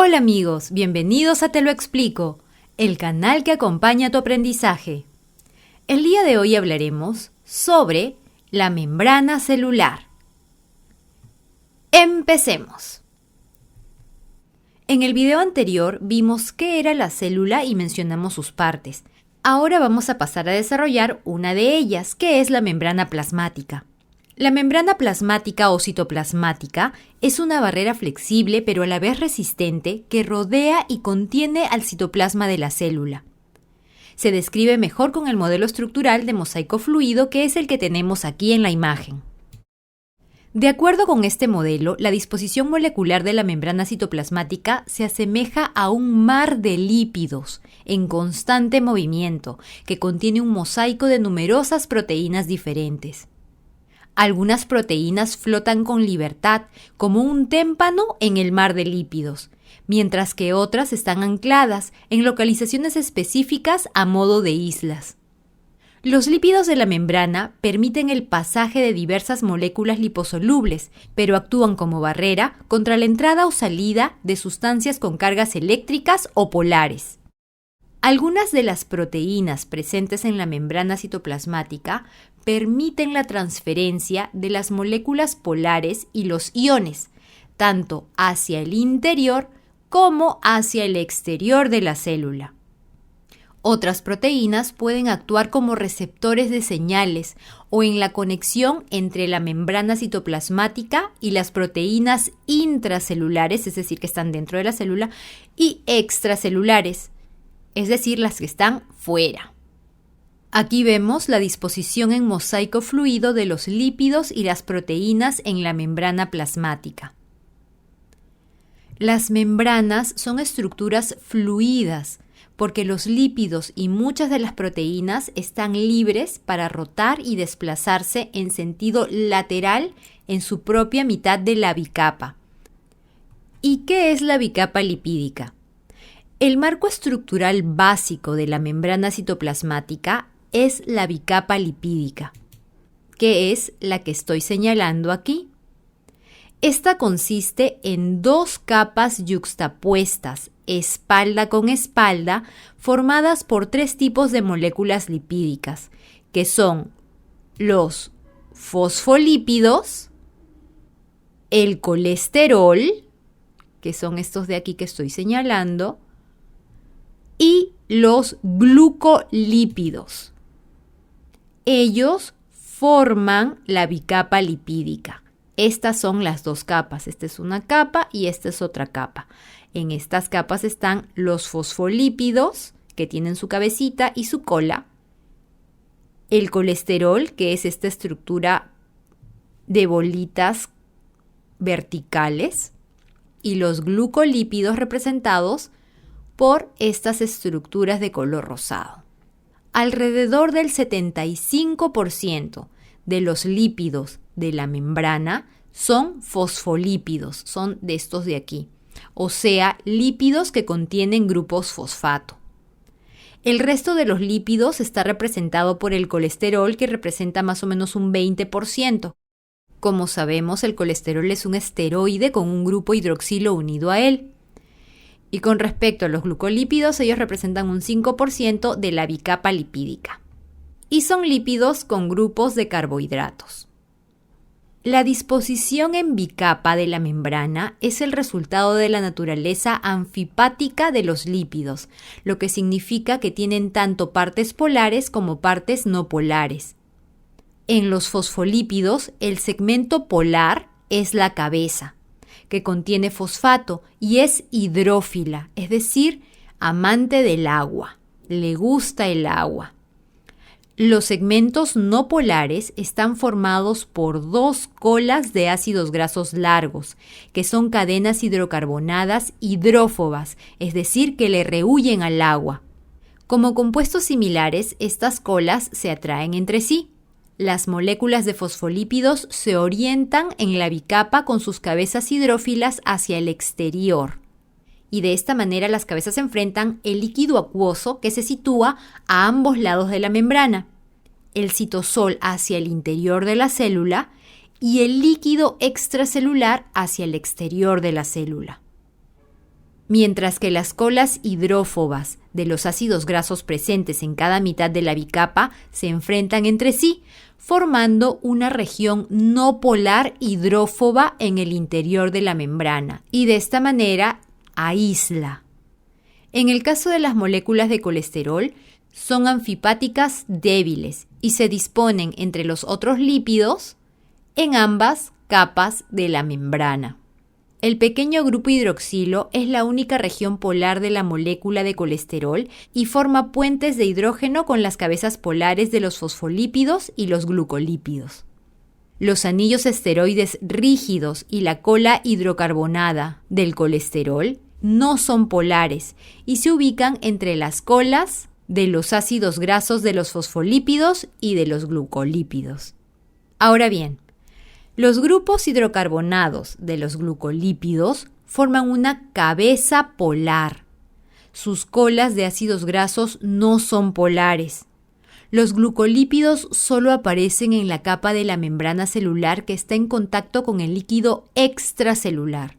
Hola amigos, bienvenidos a Te lo explico, el canal que acompaña tu aprendizaje. El día de hoy hablaremos sobre la membrana celular. Empecemos. En el video anterior vimos qué era la célula y mencionamos sus partes. Ahora vamos a pasar a desarrollar una de ellas, que es la membrana plasmática. La membrana plasmática o citoplasmática es una barrera flexible pero a la vez resistente que rodea y contiene al citoplasma de la célula. Se describe mejor con el modelo estructural de mosaico fluido, que es el que tenemos aquí en la imagen. De acuerdo con este modelo, la disposición molecular de la membrana citoplasmática se asemeja a un mar de lípidos en constante movimiento que contiene un mosaico de numerosas proteínas diferentes. Algunas proteínas flotan con libertad, como un témpano en el mar de lípidos, mientras que otras están ancladas en localizaciones específicas a modo de islas. Los lípidos de la membrana permiten el pasaje de diversas moléculas liposolubles, pero actúan como barrera contra la entrada o salida de sustancias con cargas eléctricas o polares. Algunas de las proteínas presentes en la membrana citoplasmática permiten la transferencia de las moléculas polares y los iones, tanto hacia el interior como hacia el exterior de la célula. Otras proteínas pueden actuar como receptores de señales o en la conexión entre la membrana citoplasmática y las proteínas intracelulares, es decir, que están dentro de la célula, y extracelulares, es decir, las que están fuera. Aquí vemos la disposición en mosaico fluido de los lípidos y las proteínas en la membrana plasmática. Las membranas son estructuras fluidas porque los lípidos y muchas de las proteínas están libres para rotar y desplazarse en sentido lateral en su propia mitad de la bicapa. ¿Y qué es la bicapa lipídica? El marco estructural básico de la membrana citoplasmática es la bicapa lipídica, que es la que estoy señalando aquí. Esta consiste en dos capas yuxtapuestas, espalda con espalda, formadas por tres tipos de moléculas lipídicas, que son los fosfolípidos, el colesterol, que son estos de aquí que estoy señalando, y los glucolípidos. Ellos forman la bicapa lipídica. Estas son las dos capas. Esta es una capa y esta es otra capa. En estas capas están los fosfolípidos, que tienen su cabecita y su cola. El colesterol, que es esta estructura de bolitas verticales. Y los glucolípidos, representados por estas estructuras de color rosado. Alrededor del 75% de los lípidos de la membrana son fosfolípidos, son de estos de aquí, o sea, lípidos que contienen grupos fosfato. El resto de los lípidos está representado por el colesterol, que representa más o menos un 20%. Como sabemos, el colesterol es un esteroide con un grupo hidroxilo unido a él. Y con respecto a los glucolípidos, ellos representan un 5% de la bicapa lipídica. Y son lípidos con grupos de carbohidratos. La disposición en bicapa de la membrana es el resultado de la naturaleza anfipática de los lípidos, lo que significa que tienen tanto partes polares como partes no polares. En los fosfolípidos, el segmento polar es la cabeza, que contiene fosfato y es hidrófila, es decir, amante del agua, le gusta el agua. Los segmentos no polares están formados por dos colas de ácidos grasos largos, que son cadenas hidrocarbonadas hidrófobas, es decir, que le rehuyen al agua. Como compuestos similares, estas colas se atraen entre sí. Las moléculas de fosfolípidos se orientan en la bicapa con sus cabezas hidrófilas hacia el exterior. Y de esta manera las cabezas enfrentan el líquido acuoso que se sitúa a ambos lados de la membrana, el citosol hacia el interior de la célula y el líquido extracelular hacia el exterior de la célula. mientras que las colas hidrófobas de los ácidos grasos presentes en cada mitad de la bicapa se enfrentan entre sí, formando una región no polar hidrófoba en el interior de la membrana, y de esta manera aísla. En el caso de las moléculas de colesterol, son anfipáticas débiles y se disponen entre los otros lípidos en ambas capas de la membrana. El pequeño grupo hidroxilo es la única región polar de la molécula de colesterol y forma puentes de hidrógeno con las cabezas polares de los fosfolípidos y los glucolípidos. Los anillos esteroides rígidos y la cola hidrocarbonada del colesterol no son polares y se ubican entre las colas de los ácidos grasos de los fosfolípidos y de los glucolípidos. Ahora bien, los grupos hidrocarbonados de los glucolípidos forman una cabeza polar. Sus colas de ácidos grasos no son polares. Los glucolípidos solo aparecen en la capa de la membrana celular que está en contacto con el líquido extracelular.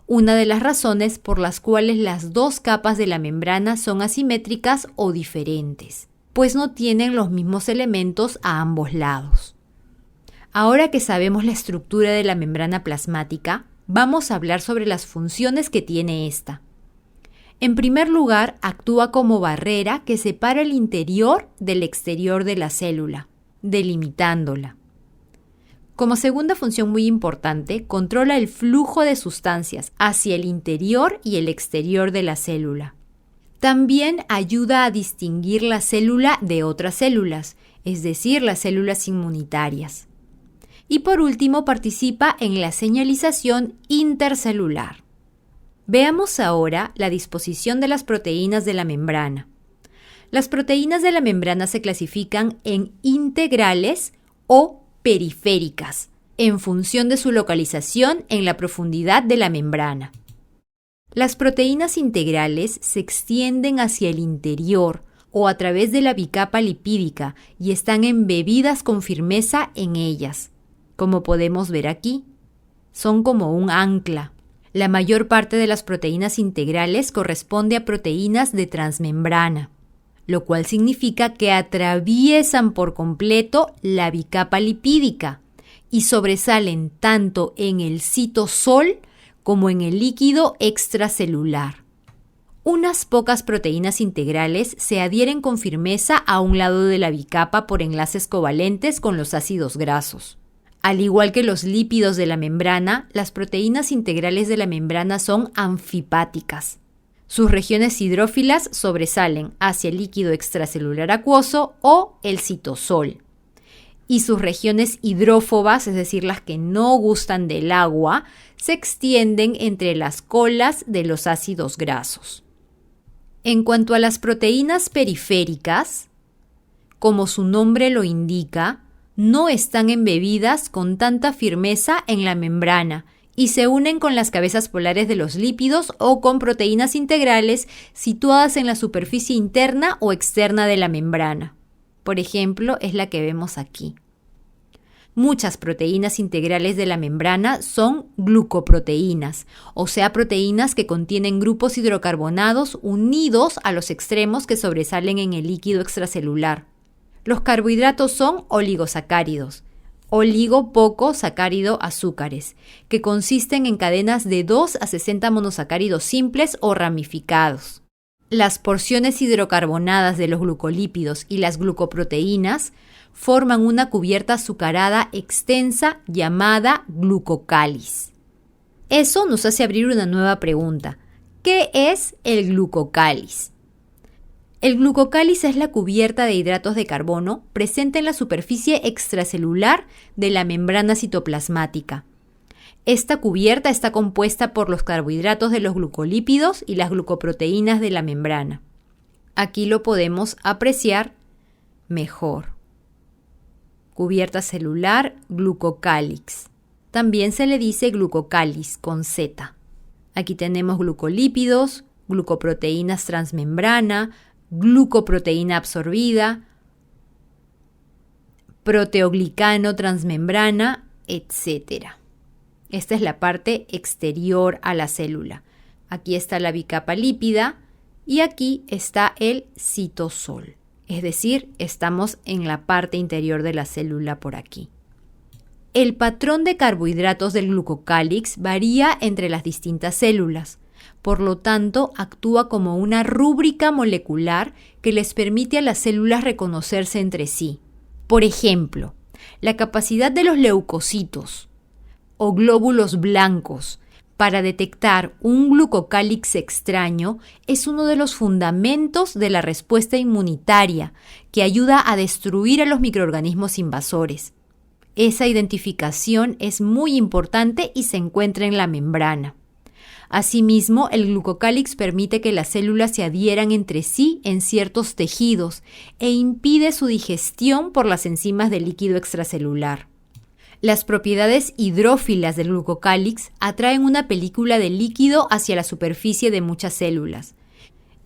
Una de las razones por las cuales las dos capas de la membrana son asimétricas o diferentes, pues no tienen los mismos elementos a ambos lados. Ahora que sabemos la estructura de la membrana plasmática, vamos a hablar sobre las funciones que tiene esta. En primer lugar, actúa como barrera que separa el interior del exterior de la célula, delimitándola. Como segunda función muy importante, controla el flujo de sustancias hacia el interior y el exterior de la célula. También ayuda a distinguir la célula de otras células, es decir, las células inmunitarias. Y por último, participa en la señalización intercelular. Veamos ahora la disposición de las proteínas de la membrana. Las proteínas de la membrana se clasifican en integrales o periféricas, en función de su localización en la profundidad de la membrana. Las proteínas integrales se extienden hacia el interior o a través de la bicapa lipídica y están embebidas con firmeza en ellas. Como podemos ver aquí, son como un ancla. La mayor parte de las proteínas integrales corresponde a proteínas de transmembrana, lo cual significa que atraviesan por completo la bicapa lipídica y sobresalen tanto en el citosol como en el líquido extracelular. Unas pocas proteínas integrales se adhieren con firmeza a un lado de la bicapa por enlaces covalentes con los ácidos grasos. Al igual que los lípidos de la membrana, las proteínas integrales de la membrana son anfipáticas. Sus regiones hidrófilas sobresalen hacia el líquido extracelular acuoso o el citosol. Y sus regiones hidrófobas, es decir, las que no gustan del agua, se extienden entre las colas de los ácidos grasos. En cuanto a las proteínas periféricas, como su nombre lo indica, no están embebidas con tanta firmeza en la membrana y se unen con las cabezas polares de los lípidos o con proteínas integrales situadas en la superficie interna o externa de la membrana. Por ejemplo, es la que vemos aquí. Muchas proteínas integrales de la membrana son glucoproteínas, o sea, proteínas que contienen grupos hidrocarbonados unidos a los extremos que sobresalen en el líquido extracelular. Los carbohidratos son oligosacáridos, oligo poco sacárido azúcares, que consisten en cadenas de 2 a 60 monosacáridos simples o ramificados. Las porciones hidrocarbonadas de los glucolípidos y las glucoproteínas forman una cubierta azucarada extensa llamada glucocáliz. Eso nos hace abrir una nueva pregunta. ¿Qué es el glucocáliz? El glucocáliz es la cubierta de hidratos de carbono presente en la superficie extracelular de la membrana citoplasmática. Esta cubierta está compuesta por los carbohidratos de los glucolípidos y las glucoproteínas de la membrana. Aquí lo podemos apreciar mejor. Cubierta celular glucocálix. También se le dice glucocáliz con Z. Aquí tenemos glucolípidos, glucoproteínas transmembrana, glucoproteína absorbida, proteoglicano transmembrana, etc. Esta es la parte exterior a la célula. aquí está la bicapa lípida y aquí está el citosol. Es decir, estamos en la parte interior de la célula por aquí. El patrón de carbohidratos del glucocálix varía entre las distintas células. Por lo tanto, actúa como una rúbrica molecular que les permite a las células reconocerse entre sí. Por ejemplo, la capacidad de los leucocitos o glóbulos blancos para detectar un glucocálix extraño es uno de los fundamentos de la respuesta inmunitaria que ayuda a destruir a los microorganismos invasores. Esa identificación es muy importante y se encuentra en la membrana. Asimismo, el glucocálix permite que las células se adhieran entre sí en ciertos tejidos e impide su digestión por las enzimas del líquido extracelular. Las propiedades hidrófilas del glucocálix atraen una película de líquido hacia la superficie de muchas células.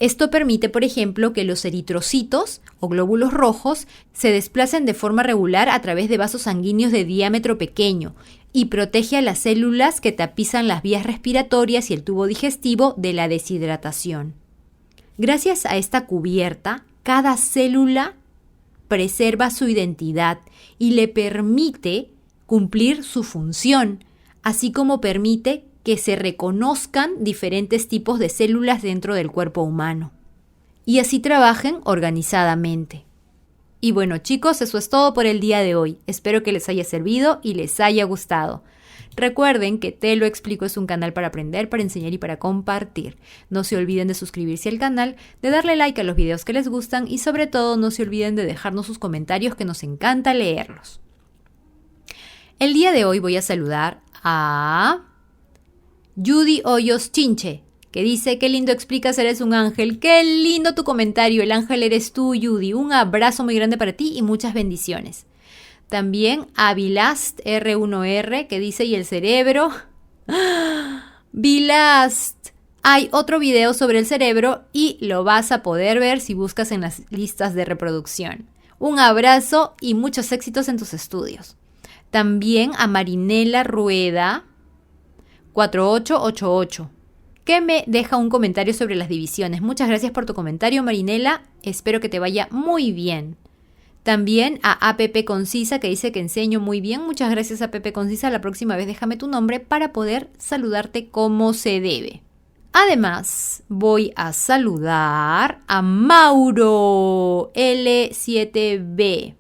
Esto permite, por ejemplo, que los eritrocitos o glóbulos rojos se desplacen de forma regular a través de vasos sanguíneos de diámetro pequeño y protege a las células que tapizan las vías respiratorias y el tubo digestivo de la deshidratación. Gracias a esta cubierta, cada célula preserva su identidad y le permite cumplir su función, así como permite que se reconozcan diferentes tipos de células dentro del cuerpo humano y así trabajen organizadamente. Y bueno, chicos, eso es todo por el día de hoy. Espero que les haya servido y les haya gustado. Recuerden que Te lo explico es un canal para aprender, para enseñar y para compartir. No se olviden de suscribirse al canal, de darle like a los videos que les gustan y sobre todo no se olviden de dejarnos sus comentarios que nos encanta leerlos. El día de hoy voy a saludar a Judy Hoyos Chinche, que dice: qué lindo explicas, eres un ángel. Qué lindo tu comentario, el ángel eres tú, Judy. Un abrazo muy grande para ti y muchas bendiciones. También a Vilast R1R, que dice: ¿y el cerebro? Vilast, hay otro video sobre el cerebro y lo vas a poder ver si buscas en las listas de reproducción. Un abrazo y muchos éxitos en tus estudios. También a Marinela Rueda 4888, que me deja un comentario sobre las divisiones. Muchas gracias por tu comentario, Marinela. Espero que te vaya muy bien. También a APP Concisa, que dice que enseño muy bien. Muchas gracias, APP Concisa. La próxima vez déjame tu nombre para poder saludarte como se debe. Además, voy a saludar a Mauro L7B,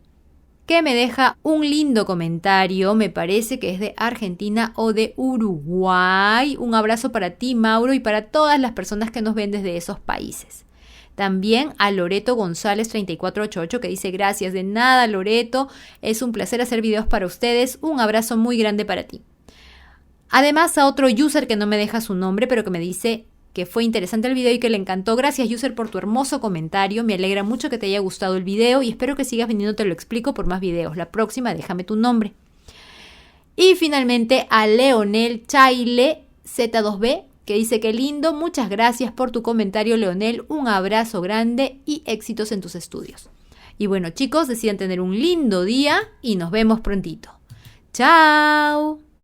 que me deja un lindo comentario, me parece que es de Argentina o de Uruguay. Un abrazo para ti, Mauro, y para todas las personas que nos ven desde esos países. También a Loreto González 3488, que dice: gracias, de nada, Loreto, es un placer hacer videos para ustedes. Un abrazo muy grande para ti. Además, a otro user que no me deja su nombre, pero que me dice que fue interesante el video y que le encantó. Gracias, user, por tu hermoso comentario. Me alegra mucho que te haya gustado el video y espero que sigas viniendo, te lo explico, por más videos. La próxima, déjame tu nombre. Y finalmente a Leonel Chaile Z2B, que dice: qué lindo, muchas gracias por tu comentario, Leonel. Un abrazo grande y éxitos en tus estudios. Y bueno, chicos, decidan tener un lindo día y nos vemos prontito. ¡Chao!